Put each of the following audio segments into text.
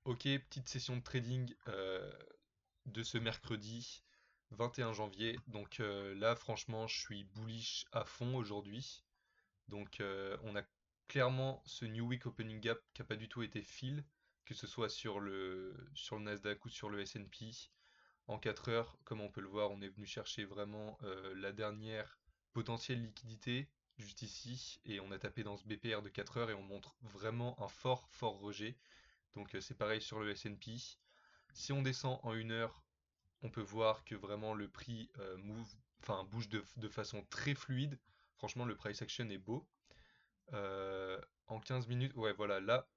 Ok, petite session de trading de ce mercredi 21 janvier. Donc là, franchement, je suis bullish à fond aujourd'hui. Donc on a clairement ce New Week Opening Gap qui n'a pas du tout été fill, que ce soit sur le Nasdaq ou sur le S&P. En 4 heures, comme on peut le voir, on est venu chercher vraiment la dernière potentielle liquidité juste ici. Et on a tapé dans ce BPR de 4 heures et on montre vraiment un fort, fort rejet. Donc c'est pareil sur le S&P. Si on descend en 1 heure, on peut voir que vraiment le prix bouge de façon très fluide. Franchement, le price action est beau. Euh, En 15 minutes, ouais, voilà, là,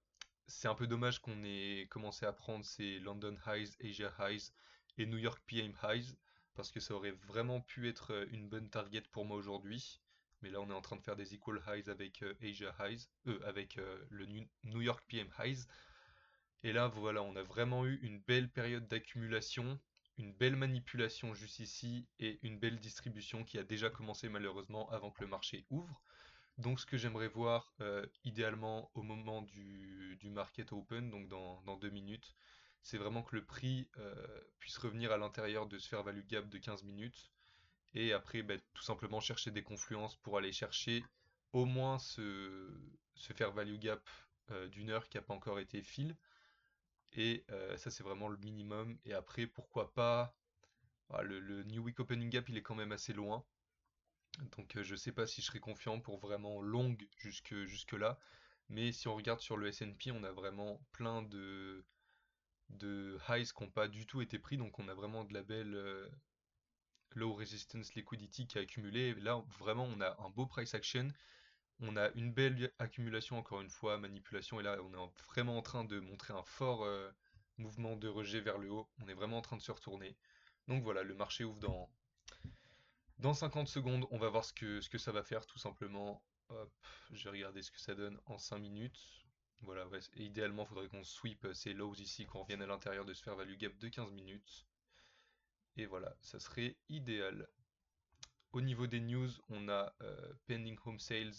c'est un peu dommage qu'on ait commencé à prendre ces London Highs, Asia Highs et New York PM Highs, parce que ça aurait vraiment pu être une bonne target pour moi aujourd'hui. Mais là, on est en train de faire des equal highs avec Asia Highs, avec le New York PM Highs. Et là, voilà, on a vraiment eu une belle période d'accumulation, une belle manipulation juste ici et une belle distribution qui a déjà commencé malheureusement avant que le marché ouvre. Donc ce que j'aimerais voir idéalement au moment du market open, donc dans 2 minutes, c'est vraiment que le prix puisse revenir à l'intérieur de ce fair value gap de 15 minutes et après bah, tout simplement chercher des confluences pour aller chercher au moins ce fair value gap d'1 heure qui n'a pas encore été fill. Et ça, c'est vraiment le minimum. Et après, pourquoi pas. Le New Week Opening Gap, il est quand même assez loin. Donc, je sais pas si je serais confiant pour vraiment long jusque là. Mais si on regarde sur le S&P, on a vraiment plein de highs qui n'ont pas du tout été pris. Donc, on a vraiment de la belle low resistance liquidity qui a accumulé. Et là, vraiment, on a un beau price action. On a une belle accumulation, encore une fois, manipulation, et là on est vraiment en train de montrer un fort mouvement de rejet vers le haut. On est vraiment en train de se retourner. Donc voilà, le marché ouvre dans 50 secondes. On va voir ce que ça va faire tout simplement. Hop, je vais regarder ce que ça donne en 5 minutes. Voilà, ouais, et idéalement, il faudrait qu'on sweep ces lows ici, qu'on revienne à l'intérieur de ce fair value gap de 15 minutes. Et voilà, ça serait idéal. Au niveau des news, on a pending home sales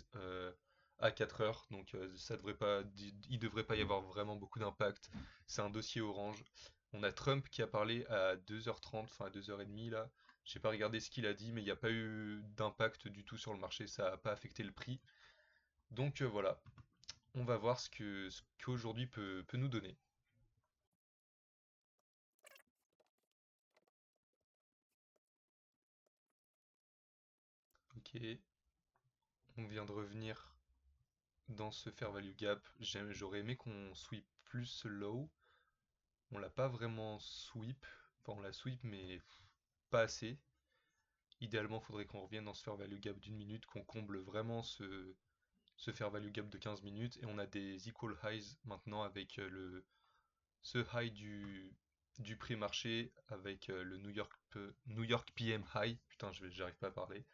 à 4 heures, donc ça devrait pas, il devrait pas y avoir vraiment beaucoup d'impact. C'est un dossier orange. On a Trump qui a parlé à 2h30, enfin à 2h30 là. J'ai pas regardé ce qu'il a dit, mais il n'y a pas eu d'impact du tout sur le marché, ça n'a pas affecté le prix. Donc voilà, on va voir ce qu'aujourd'hui peut nous donner. Ok, on vient de revenir dans ce fair value gap. J'aurais aimé qu'on sweep plus low. On l'a pas vraiment sweep. Enfin, on l'a sweep, mais pas assez. Idéalement, il faudrait qu'on revienne dans ce fair value gap d'1 minute, qu'on comble vraiment ce fair value gap de 15 minutes. Et on a des equal highs maintenant avec ce high du pré-marché avec le New York PM high. Putain, j'arrive pas à parler.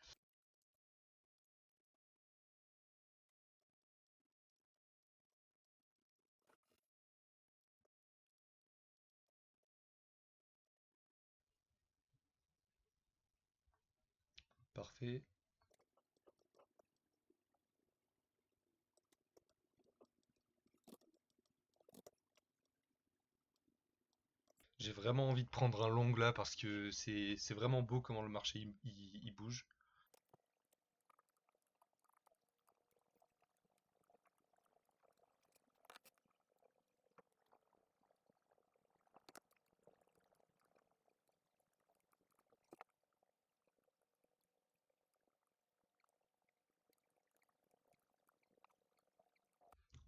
Parfait. J'ai vraiment envie de prendre un long là parce que c'est vraiment beau comment le marché il bouge.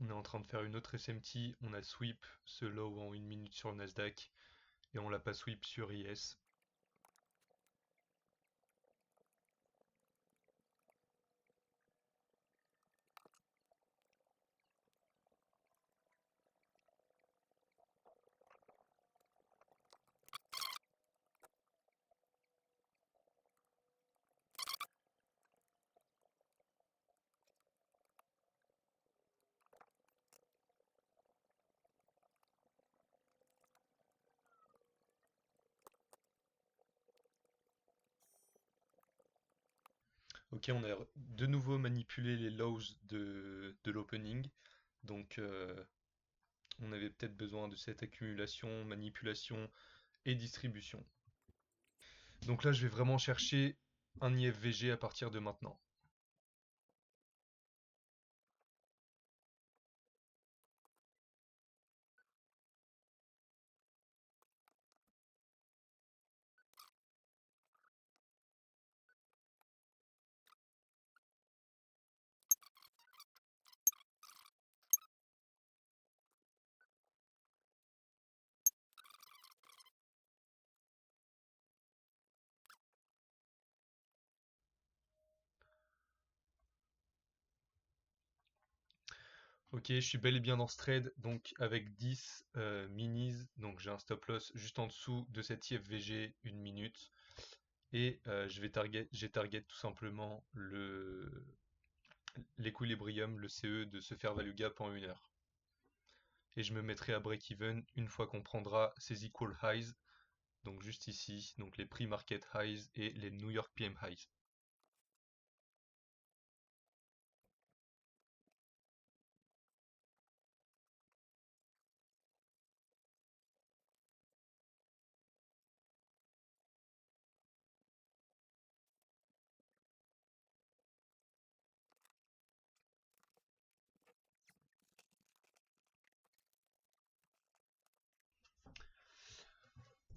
On est en train de faire une autre SMT, on a sweep ce low en 1 minute sur le Nasdaq et on l'a pas sweep sur IS. Ok, on a de nouveau manipulé les lows de l'opening. Donc On avait peut-être besoin de cette accumulation, manipulation et distribution. Donc là, je vais vraiment chercher un IFVG à partir de maintenant. Ok, je suis bel et bien dans ce trade, donc avec 10 minis, donc j'ai un stop loss juste en dessous de cette IFVG, 1 minute, et j'ai target tout simplement l'équilibrium, le CE de ce fair value gap en 1 heure. Et je me mettrai à break-even une fois qu'on prendra ces equal highs, donc juste ici, donc les pre-market highs et les New York PM highs.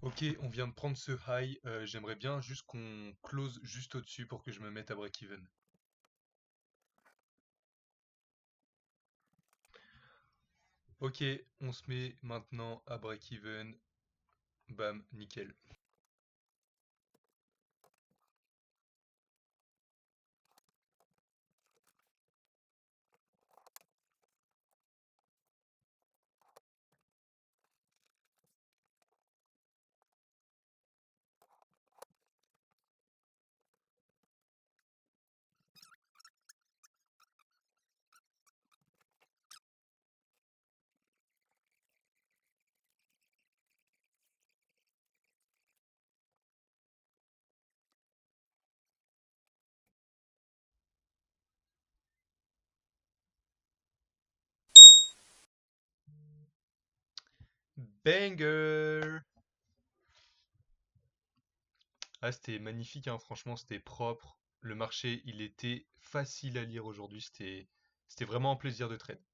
Ok, on vient de prendre ce high, j'aimerais bien juste qu'on close juste au-dessus pour que je me mette à break-even. Ok, on se met maintenant à break-even. Bam, nickel. Banger! Ah, c'était magnifique, hein, franchement, c'était propre. Le marché, il était facile à lire aujourd'hui. C'était vraiment un plaisir de trade.